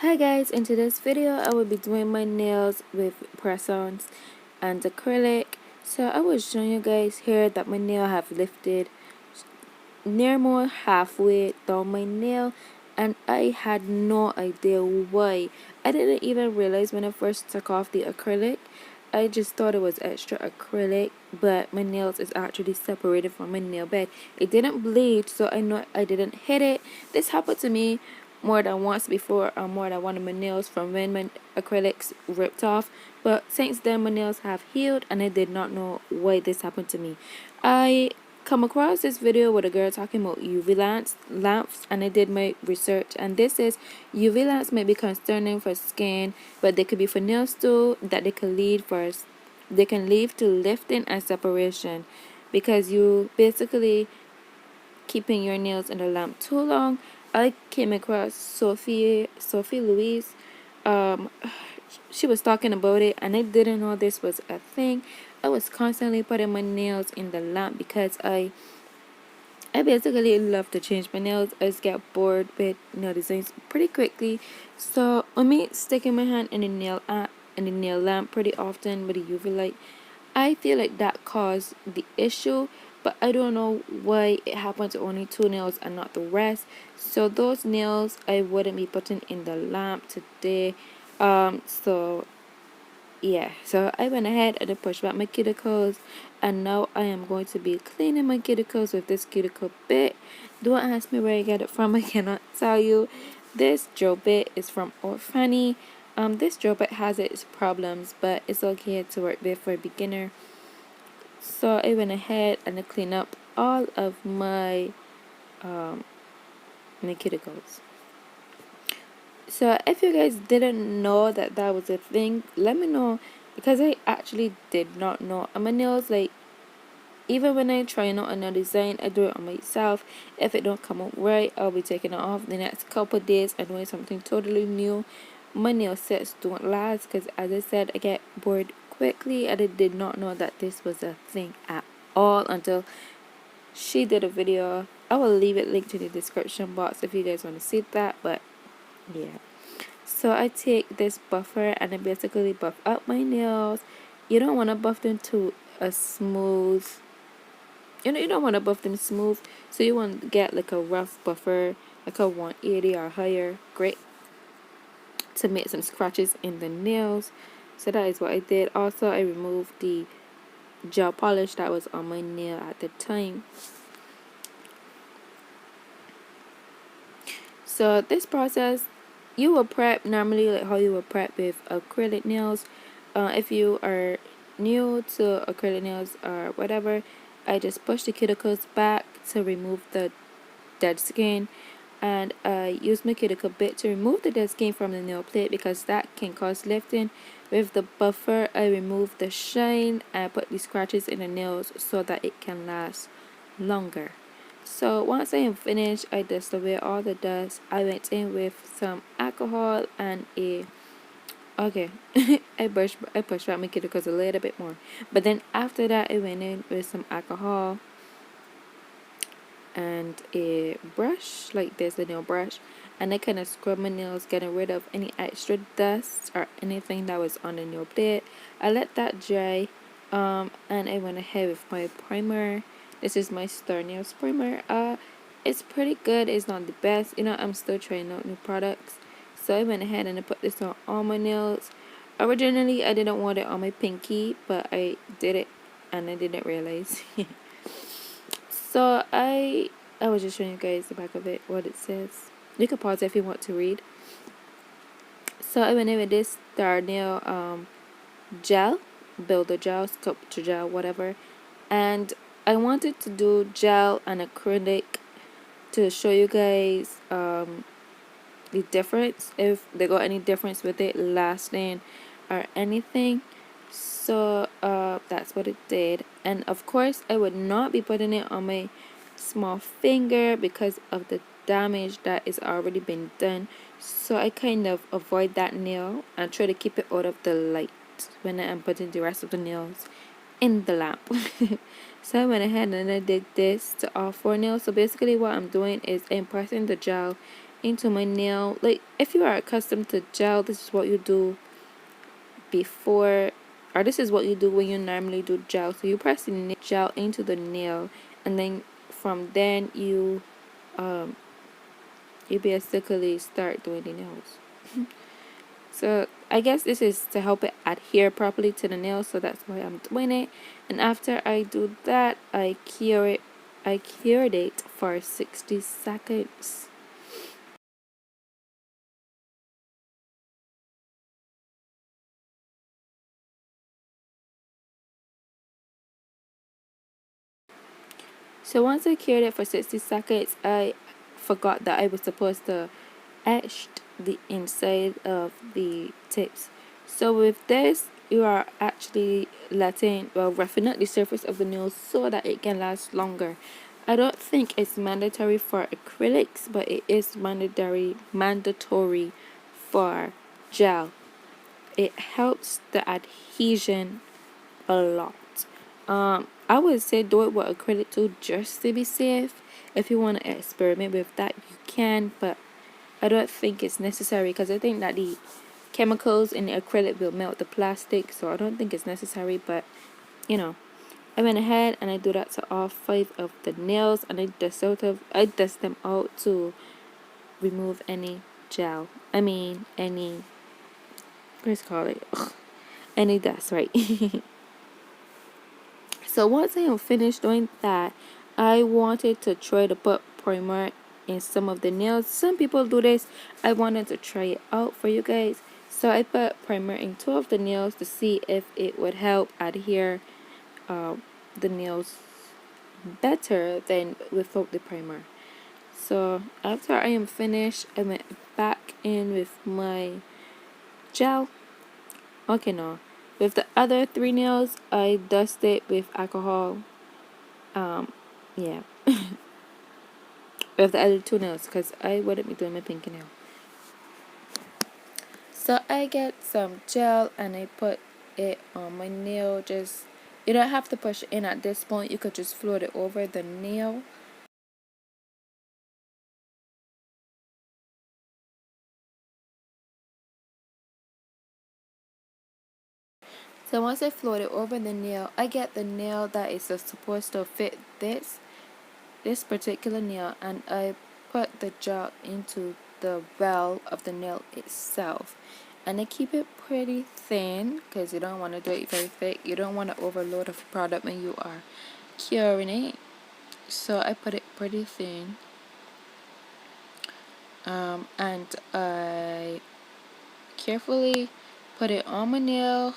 Hi guys, in today's video I will be doing my nails with press-ons and acrylic. So I was showing you guys here that my nail have lifted near more halfway down my nail, and I had no idea why. I didn't even realize when I first took off the acrylic. I just thought it was extra acrylic, but my nails is actually separated from my nail bed. It didn't bleed, so I know I didn't hit it. This happened to me more than once before, or more than one of my nails from when my acrylics ripped off. But since then my nails have healed, and I did not know why this happened to me. I come across this video with a girl talking about UV lamps, and I did my research, and this is UV lamps may be concerning for skin, but they could be for nails too, that they can lead to lifting and separation, because you basically keeping your nails in the lamp too long. I came across Sophie Louise. um she was talking about it, and I didn't know this was a thing. I was constantly putting my nails in the lamp because I basically love to change my nails. I just get bored with nail designs pretty quickly. So with me sticking my hand in the nail lamp pretty often with the UV light, I feel like that caused the issue, but I don't know why it happened to only 2 nails and not the rest. So those nails I wouldn't be putting in the lamp today. So yeah, so I went ahead and I pushed back my cuticles, and now I am going to be cleaning my cuticles with this cuticle bit. Don't ask me where I get it from. I cannot tell you. This drill bit is from Orfani. This drill bit has its problems, but it's okay to work with for a beginner. So I went ahead and I cleaned up all of my cuticles. So if you guys didn't know that that was a thing, let me know, because I actually did not know. And my nails, like, even when I try out a new design, I do it on myself. If it don't come out right, I'll be taking it off the next couple of days and doing something totally new. My nail sets don't last because, as I said, I get bored quickly, and I did not know that this was a thing at all until she did a video. I will leave it linked in the description box if you guys want to see that. But yeah, so I take this buffer and I basically buff up my nails. You don't want to buff them to a smooth, you don't want to buff them smooth, so you want to get like a rough buffer, like a 180 or higher. Great, to make some scratches in the nails. So that is what I did. Also, I removed the gel polish that was on my nail at the time. So this process, you will prep normally like how you will prep with acrylic nails. If you are new to acrylic nails or whatever, I just push the cuticles back to remove the dead skin, and I use my cuticle bit to remove the dead skin from the nail plate because that can cause lifting. With the buffer, I remove the shine and put the scratches in the nails so that it can last longer. So once I am finished, I dust away all the dust. I went in with some alcohol and a okay. I pushed back my cuticles a little bit more, but then after that I went in with some alcohol and a brush like this, a nail brush, and I kind of scrub my nails, getting rid of any extra dust or anything that was on the nail plate. I let that dry, and I went ahead with my primer. This is my Star Nails primer. It's pretty good. It's not the best, I'm still trying out new products. So I went ahead and I put this on all my nails. Originally I didn't want it on my pinky, but I did it and I didn't realize. So I was just showing you guys the back of it, what it says. You can pause if you want to read. So I went in with this Star Nail gel, builder gel, sculpture gel, whatever. And I wanted to do gel and acrylic to show you guys the difference, if they got any difference with it lasting or anything. So that's what it did. And of course I would not be putting it on my small finger because of the damage that is already been done. So I kind of avoid that nail and try to keep it out of the light when I am putting the rest of the nails in the lamp. So I went ahead and I did this to all 4 nails. So basically what I'm doing is I'm pressing the gel into my nail. Like if you are accustomed to gel, this is what you do before, or this is what you do when you normally do gel. So you press the gel into the nail, and then from then you basically start doing the nails. So I guess this is to help it adhere properly to the nail, so that's why I'm doing it. And after I do that, I cure it. I cured it for 60 seconds. So once I cured it for 60 seconds, I forgot that I was supposed to etch the inside of the tips. So with this, you are actually roughing up the surface of the nail so that it can last longer. I don't think it's mandatory for acrylics, but it is mandatory for gel. It helps the adhesion a lot. I would say do it with acrylic too, just to be safe. If you want to experiment with that, you can, but I don't think it's necessary because I think that the chemicals in the acrylic will melt the plastic, so I don't think it's necessary. But you know, I went ahead and I do that to all 5 of the nails, and I dust them out to remove any gel. I mean any, what's it called, any dust, right? So once I am finished doing that, I wanted to try to put primer in some of the nails. Some people do this. I wanted to try it out for you guys. So I put primer in 2 of the nails to see if it would help adhere the nails better than without the primer. So after I am finished, I went back in with my gel. Okay, no. With the other 3 nails, I dusted with alcohol. Yeah. With the other 2 nails, because I wouldn't be doing my pinky nail. So I get some gel and I put it on my nail. Just, you don't have to push it in at this point. You could just float it over the nail. So once I float it over the nail, I get the nail that is supposed to fit this particular nail, and I put the gel into the well of the nail itself, and I keep it pretty thin because you don't want to do it very thick. You don't want to overload of product when you are curing it, so I put it pretty thin, and I carefully put it on my nail,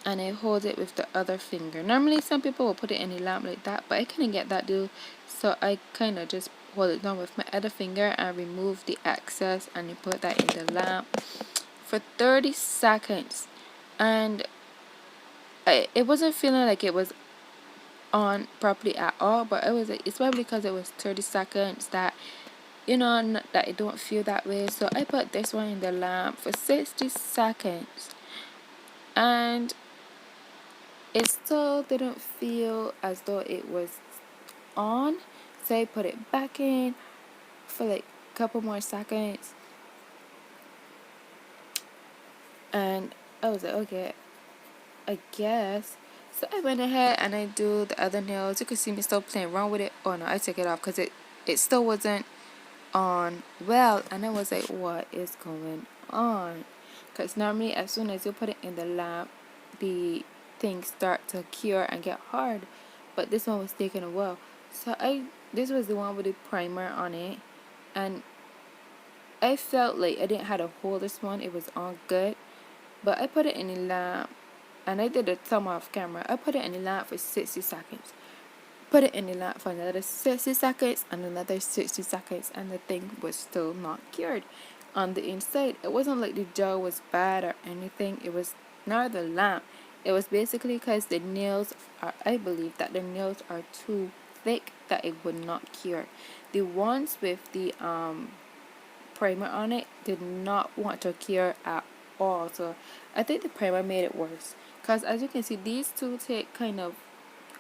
and I hold it with the other finger. Normally some people will put it in a lamp like that, but I couldn't get that do, so I kind of just hold it down with my other finger and remove the excess, and I put that in the lamp for 30 seconds. And it wasn't feeling like it was on properly at all, but it was it's probably because it was 30 seconds that that it don't feel that way. So I put this one in the lamp for 60 seconds, and it still didn't feel as though it was on. So I put it back in for like a couple more seconds, and I was like, okay, I guess. So I went ahead and I do the other nails. You could see me still playing around with it. Oh no, I took it off because it still wasn't on well, and I was like, what is going on? Because normally as soon as you put it in the lamp, the things start to cure and get hard, but this one was taking a while. So this was the one with the primer on it, and I felt like I didn't have to hold this one. It was on good, but I put it in the lamp, and I did a thumb off camera. I put it in the lamp for 60 seconds. Put it in the lamp for another 60 seconds and another 60 seconds, and the thing was still not cured on the inside. It wasn't like the gel was bad or anything. It was not the lamp. It was basically because I believe that the nails are too thick that it would not cure. The ones with the primer on it did not want to cure at all. So I think the primer made it worse, because as you can see, these two take kind of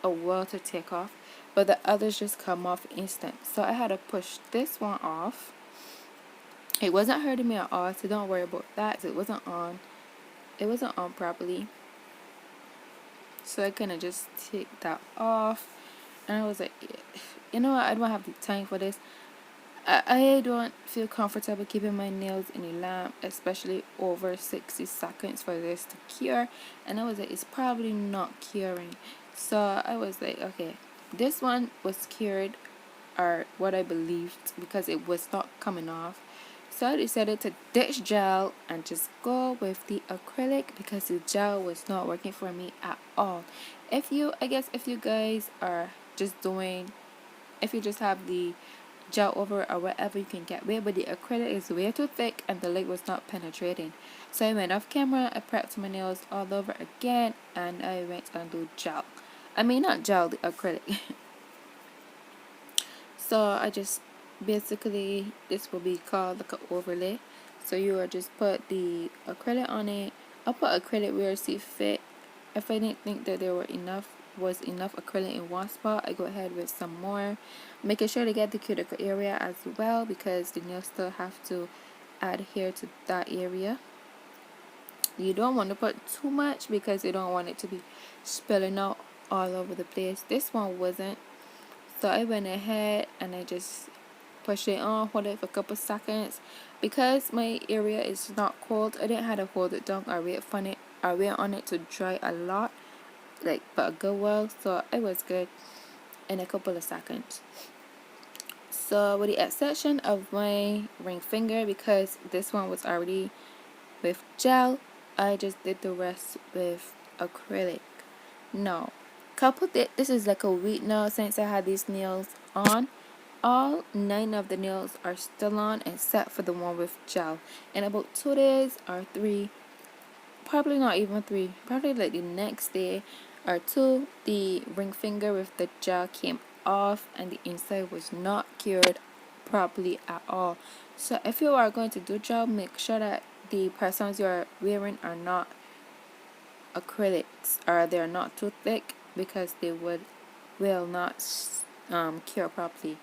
a while to take off, but the others just come off instant. So I had to push this one off, It wasn't hurting me at all, so don't worry about that. It wasn't on properly. So I kind of just take that off, and I was like, you know what, I don't have the time for this. I don't feel comfortable keeping my nails in a lamp, especially over 60 seconds for this to cure. And I was like, it's probably not curing. So I was like, okay, this one was cured, or what I believed, because it was not coming off. So I decided to ditch gel and just go with the acrylic because the gel was not working for me at all. I guess if you guys are just doing, if you just have the gel over or whatever, you can get away, but the acrylic is way too thick and the lid was not penetrating. So I went off camera, I prepped my nails all over again, and I went and do gel. I mean, not gel, the acrylic. So I just basically, this will be called like an overlay. So you are just put the acrylic on it. I'll put acrylic where I see fit. If I didn't think that there was enough acrylic in one spot, I go ahead with some more, making sure to get the cuticle area as well, because the nails still have to adhere to that area. You don't want to put too much because you don't want it to be spilling out all over the place. This one wasn't, so I went ahead and I just push it on, hold it for a couple seconds. Because my area is not cold, I didn't have to hold it down or wait on it to dry a lot, like but a good while. So it was good in a couple of seconds. So with the exception of my ring finger, because this one was already with gel, I just did the rest with acrylic. No, coupled it. This is like a week now since I had these nails on. All 9 of the nails are still on except for the one with gel. In about 2 days or 3, probably not even 3, probably like the next day or 2, the ring finger with the gel came off and the inside was not cured properly at all. So if you are going to do gel, make sure that the press-ons you are wearing are not acrylics, or they're not too thick, because they will not cure properly.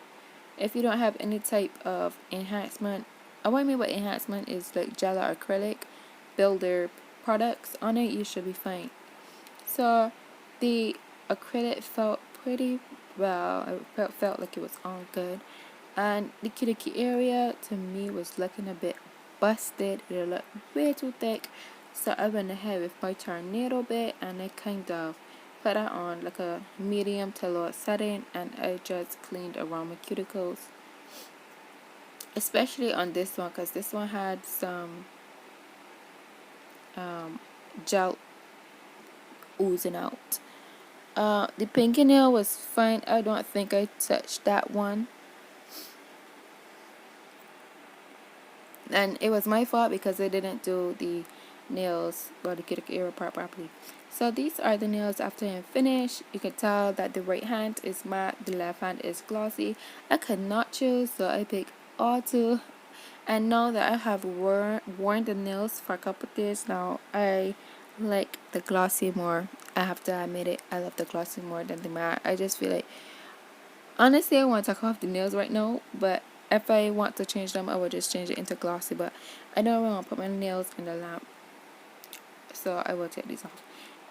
If you don't have any type of enhancement, what I mean by enhancement is like gel or acrylic builder products on it, you should be fine. So the acrylic felt pretty well. I felt like it was all good. And the cuticle area to me was looking a bit busted. It looked way too thick. So I went ahead with my tornado bit and I kind of put that on like a medium to low setting, and I just cleaned around my cuticles, especially on this one because this one had some gel oozing out. The pinky nail was fine. I don't think I touched that one, and it was my fault because I didn't do the nails or the cuticle area part properly. So these are the nails after I'm finished. You can tell that the right hand is matte, the left hand is glossy. I could not choose, so I picked all two. And now that I have worn the nails for a couple of days now, I like the glossy more. I have to admit it, I love the glossy more than the matte. I just feel like, honestly, I want to take off the nails right now, but if I want to change them, I would just change it into glossy. But I don't really want to put my nails in the lamp, so I will take these off.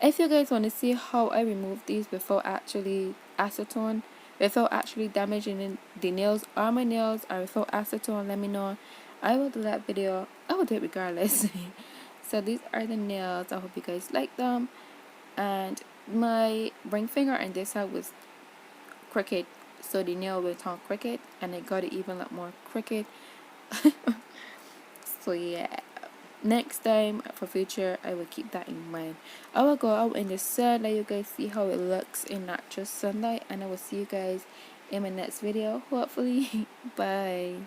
If you guys want to see how I remove these without actually acetone, without actually damaging the nails or my nails, or without acetone, let me know. I will do that video. I will do it regardless. So these are the nails. I hope you guys like them. And my ring finger on this side was crooked, so the nail went on crooked, and I got it even look more crooked. So yeah, next time for future, I will keep that in mind. I will go out in the sun, let you guys see how it looks in natural sunlight, and I will see you guys in my next video, hopefully. Bye.